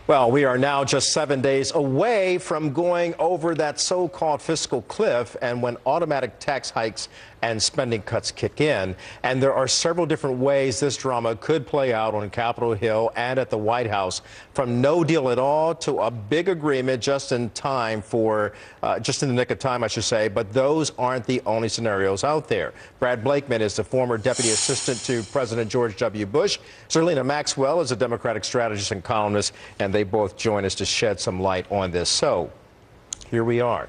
Well, we are now just 7 days away from going over that so-called fiscal cliff, and when automatic tax hikes and spending cuts kick in. And there are several different ways this drama could play out on Capitol Hill and at the White House, from no deal at all to a big agreement just in time for, just in the nick of time, I should say. But those aren't the only scenarios out there. Brad Blakeman is the former deputy assistant to President George W. Bush. Zerlina Maxwell is a Democratic strategist and columnist, and they both join us to shed some light on this. So here we are.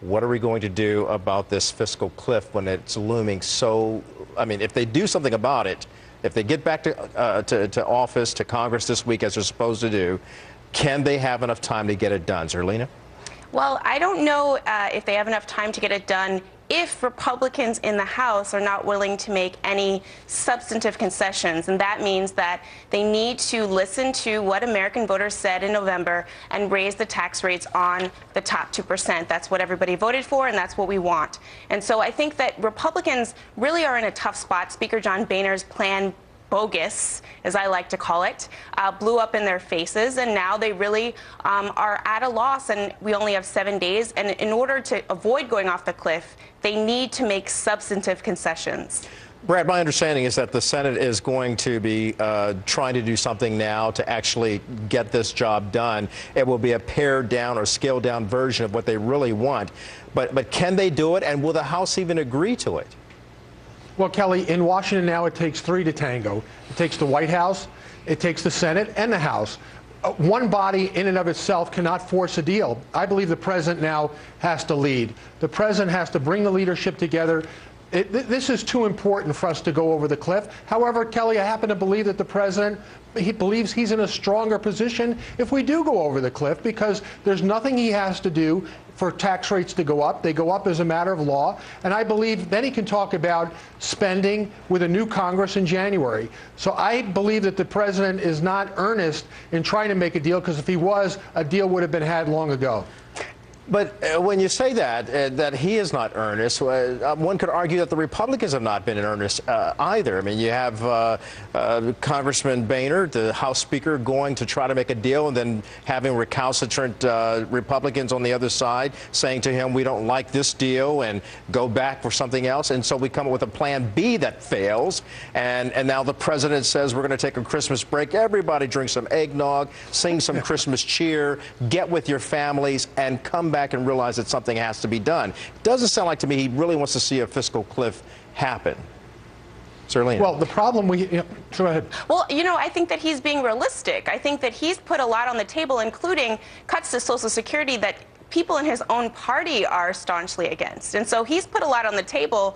What are we going to do about this fiscal cliff when it's looming so? I mean, if they do something about it, if they get back to office, to Congress this week, as they're supposed to do, can they have enough time to get it done? Zerlina? Well, I don't know if they have enough time to get it done if Republicans in the House are not willing to make any substantive concessions. And that means that they need to listen to what American voters said in November and raise the tax rates on the top 2%. That's what everybody voted for, and that's what we want. And so I think that Republicans really are in a tough spot. Speaker John Boehner's plan, bogus, as I like to call it, blew up in their faces, and now they really are at a loss, and we only have 7 days. And in order to avoid going off the cliff, they need to make substantive concessions. Brad, my understanding is that the Senate is going to be trying to do something now to actually get this job done. It will be a pared down or scaled down version of what they really want. But can they do it, and will the House even agree to it? Well, Kelly, in Washington now it takes three to tango. It takes the White House, it takes the Senate, and the House. One body in and of itself cannot force a deal. I believe the president now has to lead. The president has to bring the leadership together. This is too important for us to go over the cliff. However, Kelly, I happen to believe that the president, he believes he's in a stronger position if we do go over the cliff, because there's nothing he has to do for tax rates to go up. They go up as a matter of law. And I believe then he can talk about spending with a new Congress in January. So I believe that the president is not earnest in trying to make a deal, because if he was, a deal would have been had long ago. But when you say that he is not earnest, one could argue that the Republicans have not been in earnest either. I mean, you have Congressman Boehner, the House Speaker, going to try to make a deal, and then having recalcitrant Republicans on the other side saying to him, we don't like this deal, and go back for something else. And so we come up with a plan B that fails. And now the president says we're going to take a Christmas break. Everybody drink some eggnog, sing some Christmas cheer, get with your families, and come back and realize that something has to be done. It doesn't sound like to me he really wants to see a fiscal cliff happen. Zerlina. Well, the problem go ahead. Well, you know, I think that he's being realistic. I think that he's put a lot on the table, including cuts to Social Security that people in his own party are staunchly against. And so he's put a lot on the table,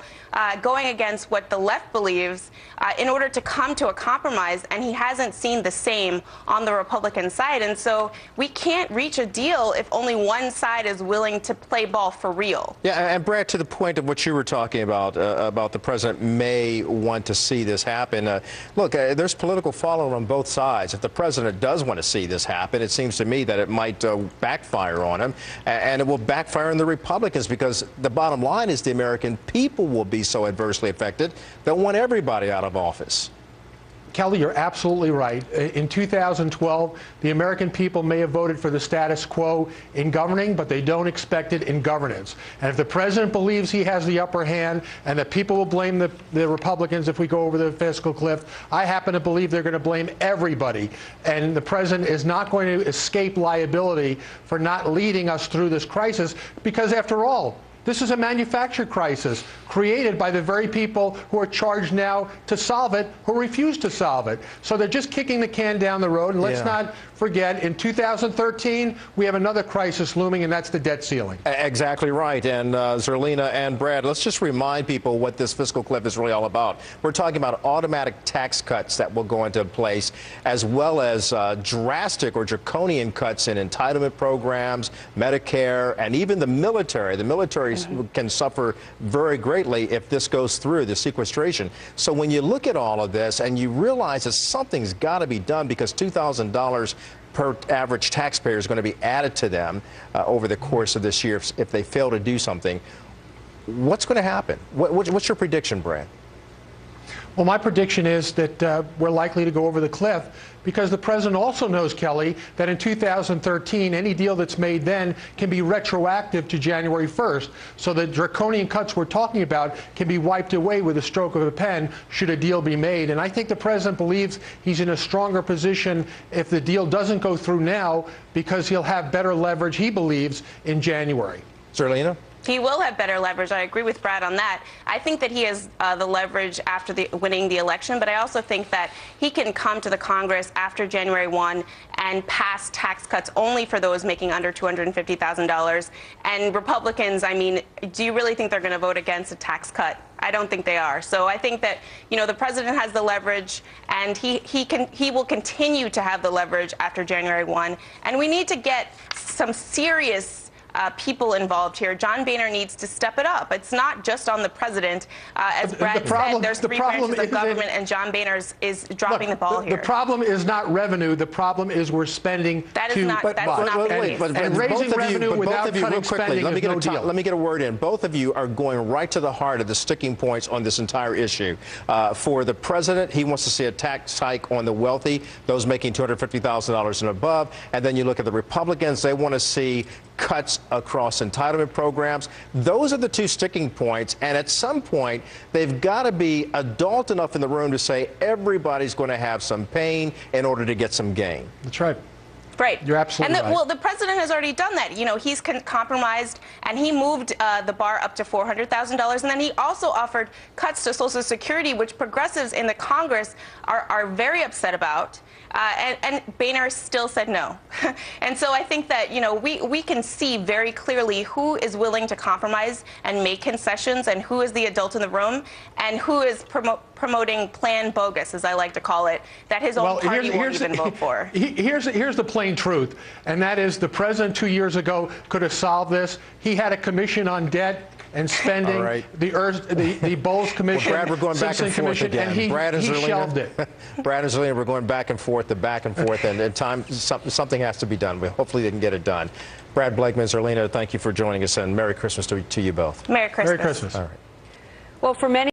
going against what the left believes in order to come to a compromise, and he hasn't seen the same on the Republican side. And so we can't reach a deal if only one side is willing to play ball for real. Yeah, and Brad, to the point of what you were talking about the president may want to see this happen. Look, there's political fallout on both sides. If the president does want to see this happen, it seems to me that it might backfire on him. And it will backfire on the Republicans, because the bottom line is the American people will be so adversely affected, they'll want everybody out of office. Kelly, you're absolutely right. In 2012, the American people may have voted for the status quo in governing, but they don't expect it in governance. And if the president believes he has the upper hand and that people will blame the Republicans if we go over the fiscal cliff, I happen to believe they're going to blame everybody. And the president is not going to escape liability for not leading us through this crisis, because after all, this is a manufactured crisis created by the very people who are charged now to solve it, who refuse to solve it. So they're just kicking the can down the road. And let's not forget, in 2013, we have another crisis looming, and that's the debt ceiling. Exactly right. And Zerlina and Brad, let's just remind people what this fiscal cliff is really all about. We're talking about automatic tax cuts that will go into place, as well as drastic or draconian cuts in entitlement programs, Medicare, and even the military. The military can suffer very greatly if this goes through, the sequestration. So when you look at all of this and you realize that something's got to be done, because $2,000 per average taxpayer is going to be added to them over the course of this year if they fail to do something, what's going to happen? What's your prediction, Brad? Well, my prediction is that we're likely to go over the cliff because the president also knows, Kelly, that in 2013, any deal that's made then can be retroactive to January 1st. So the draconian cuts we're talking about can be wiped away with a stroke of a pen should a deal be made. And I think the president believes he's in a stronger position if the deal doesn't go through now because he'll have better leverage, he believes, in January. Zerlina? He will have better leverage. I agree with Brad on that. I think that he has the leverage after winning the election, but I also think that he can come to the Congress after January 1 and pass tax cuts only for those making under $250,000. And Republicans, I mean, do you really think they're going to vote against a tax cut? I don't think they are. So I think that, you know, the president has the leverage, and he will continue to have the leverage after January 1. And we need to get some serious people involved here. John Boehner needs to step it up. It's not just on the president. As Brad said, there's three branches of government, and John Boehner is dropping the ball here. The problem is not revenue. The problem is we're spending that's not the case. And raising revenue without cutting spending is no deal. Let me get a word in. Both of you are going right to the heart of the sticking points on this entire issue. For the president, he wants to see a tax hike on the wealthy, those making $250,000 and above. And then you look at the Republicans, they want to see cuts across entitlement programs. Those are the two sticking points, and at some point they've got to be adult enough in the room to say everybody's going to have some pain in order to get some gain. That's right. Right. You're absolutely right. Well, the president has already done that. You know, he's compromised, and he moved the bar up to $400,000, and then he also offered cuts to Social Security, which progressives in the Congress are very upset about. And Boehner still said no. And so I think that, you know, we can see very clearly who is willing to compromise and make concessions and who is the adult in the room and who is promoting plan bogus, as I like to call it, that his own party won't even vote for. Here's the plain truth, and that is the president 2 years ago could have solved this. He had a commission on debt and spending, right. the Bowles Commission, well, Brad, we're going back and forth again. And he shelved it. Brad and Zerlina, we're going back and forth, and time, something has to be done. Hopefully they can get it done. Brad, Blakeman, Zerlina, thank you for joining us, and Merry Christmas to you both. Merry Christmas. Merry Christmas. All right. Well, for many